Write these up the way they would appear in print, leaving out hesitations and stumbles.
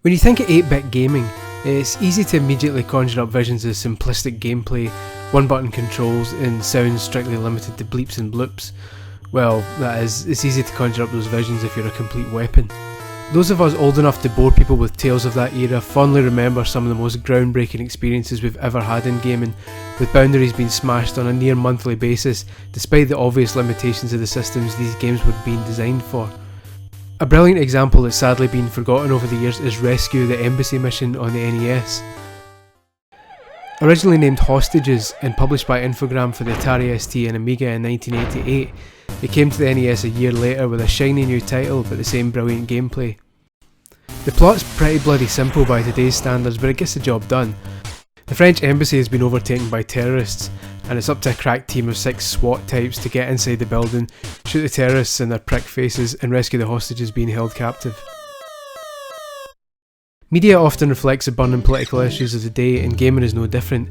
When you think of 8-bit gaming, it's easy to immediately conjure up visions of simplistic gameplay, one-button controls, and sounds strictly limited to bleeps and bloops. Well, that is, it's easy to conjure up those visions if you're a complete weapon. Those of us old enough to bore people with tales of that era fondly remember some of the most groundbreaking experiences we've ever had in gaming, with boundaries being smashed on a near monthly basis, despite the obvious limitations of the systems these games were being designed for. A brilliant example that's sadly been forgotten over the years is Rescue the Embassy mission on the NES. Originally named Hostages and published by Infogram for the Atari ST and Amiga in 1988, it came to the NES a year later with a shiny new title but the same brilliant gameplay. The plot's pretty bloody simple by today's standards, but it gets the job done. The French embassy has been overtaken by terrorists, and it's up to a crack team of 6 SWAT types to get inside the building, shoot the terrorists in their prick faces, and rescue the hostages being held captive. Media often reflects the burning political issues of the day, and gaming is no different.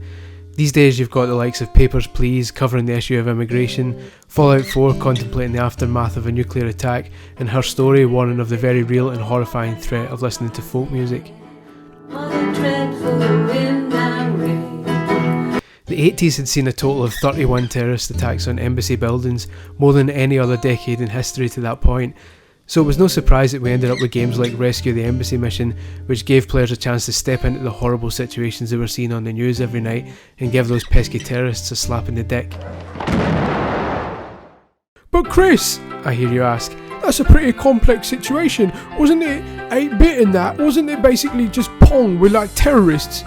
These days you've got the likes of Papers, Please covering the issue of immigration, Fallout 4 contemplating the aftermath of a nuclear attack, and Her Story warning of the very real and horrifying threat of listening to folk music. The 80s had seen a total of 31 terrorist attacks on embassy buildings, more than any other decade in history to that point, so it was no surprise that we ended up with games like Rescue the Embassy mission, which gave players a chance to step into the horrible situations they were seeing on the news every night and give those pesky terrorists a slap in the dick. But Chris, I hear you ask, that's a pretty complex situation. Wasn't it 8-bit in that? Wasn't it basically just Pong with like terrorists?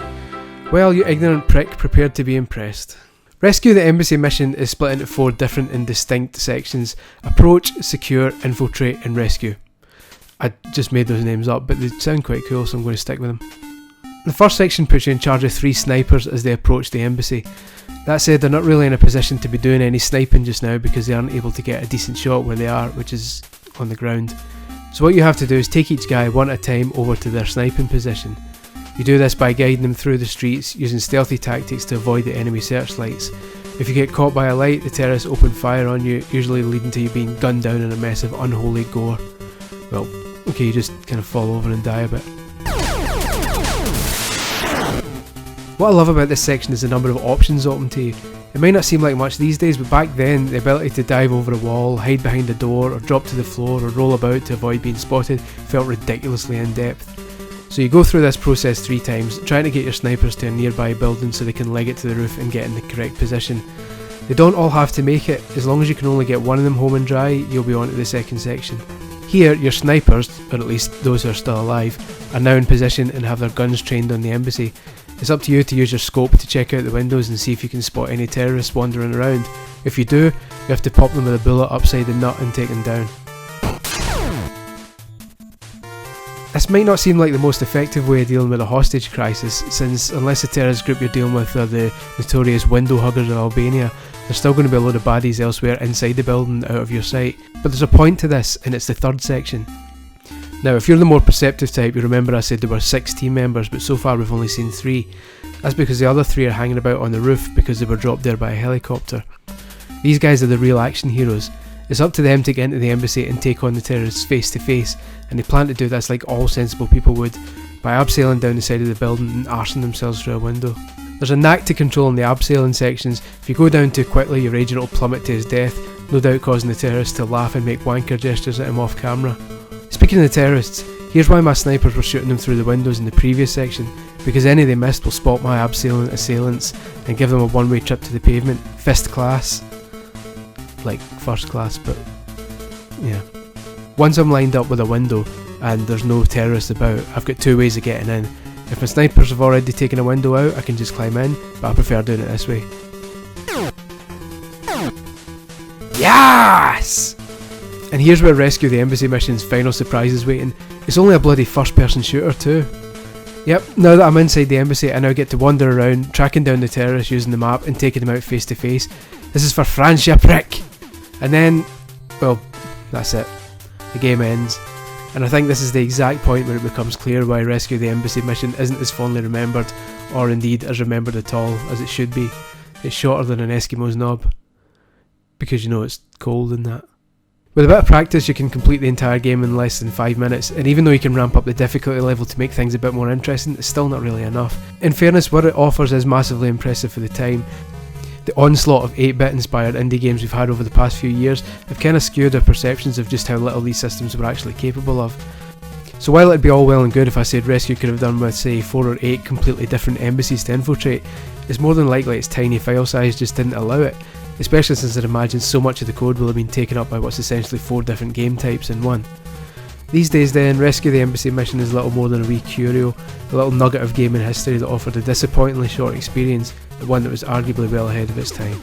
Well, you ignorant prick, prepared to be impressed. Rescue the Embassy mission is split into 4 different and distinct sections: Approach, Secure, Infiltrate and Rescue. I just made those names up, but they sound quite cool, so I'm going to stick with them. The first section puts you in charge of 3 snipers as they approach the embassy. That said, they're not really in a position to be doing any sniping just now because they aren't able to get a decent shot where they are, which is on the ground. So what you have to do is take each guy one at a time over to their sniping position. You do this by guiding them through the streets, using stealthy tactics to avoid the enemy searchlights. If you get caught by a light, the terrorists open fire on you, usually leading to you being gunned down in a mess of unholy gore. Well, okay, you just kind of fall over and die a bit. What I love about this section is the number of options open to you. It may not seem like much these days, but back then, the ability to dive over a wall, hide behind a door, or drop to the floor, or roll about to avoid being spotted felt ridiculously in depth. So you go through this process 3 times, trying to get your snipers to a nearby building so they can leg it to the roof and get in the correct position. They don't all have to make it. As long as you can only get one of them home and dry, you'll be on to the second section. Here, your snipers, or at least those who are still alive, are now in position and have their guns trained on the embassy. It's up to you to use your scope to check out the windows and see if you can spot any terrorists wandering around. If you do, you have to pop them with a bullet upside the nut and take them down. This might not seem like the most effective way of dealing with a hostage crisis, since unless the terrorist group you're dealing with are the notorious window huggers of Albania, there's still going to be a load of baddies elsewhere inside the building out of your sight. But there's a point to this, and it's the 3rd section. Now, if you're the more perceptive type, you remember I said there were 6 team members, but so far we've only seen 3. That's because the other 3 are hanging about on the roof because they were dropped there by a helicopter. These guys are the real action heroes. It's up to them to get into the embassy and take on the terrorists face to face, and they plan to do this like all sensible people would, by abseiling down the side of the building and arsing themselves through a window. There's a knack to controlling the abseiling sections. If you go down too quickly, your agent will plummet to his death, no doubt causing the terrorists to laugh and make wanker gestures at him off camera. Speaking of the terrorists, here's why my snipers were shooting them through the windows in the previous section, because any they missed will spot my abseiling assailants and give them a one-way trip to the pavement, first class. Like first class, but yeah. Once I'm lined up with a window and there's no terrorists about, I've got 2 ways of getting in. If my snipers have already taken a window out, I can just climb in, but I prefer doing it this way. Yes! And here's where Rescue the Embassy mission's final surprise is waiting. It's only a bloody first-person shooter too. Yep, now that I'm inside the embassy, I now get to wander around, tracking down the terrorists using the map and taking them out face to face. This is for France, ya prick! And then, well, that's it. The game ends. And I think this is the exact point where it becomes clear why Rescue the Embassy mission isn't as fondly remembered, or indeed as remembered at all, as it should be. It's shorter than an Eskimo's knob. Because you know it's cold and that. With a bit of practice you can complete the entire game in less than 5 minutes, and even though you can ramp up the difficulty level to make things a bit more interesting, it's still not really enough. In fairness, what it offers is massively impressive for the time. The onslaught of 8-bit inspired indie games we've had over the past few years have kind of skewed our perceptions of just how little these systems were actually capable of. So while it'd be all well and good if I said Rescue could have done with say 4 or 8 completely different embassies to infiltrate, it's more than likely its tiny file size just didn't allow it, especially since I'd imagine so much of the code will have been taken up by what's essentially 4 different game types in one. These days then, Rescue the Embassy mission is little more than a wee curio, a little nugget of gaming history that offered a disappointingly short experience, but one that was arguably well ahead of its time.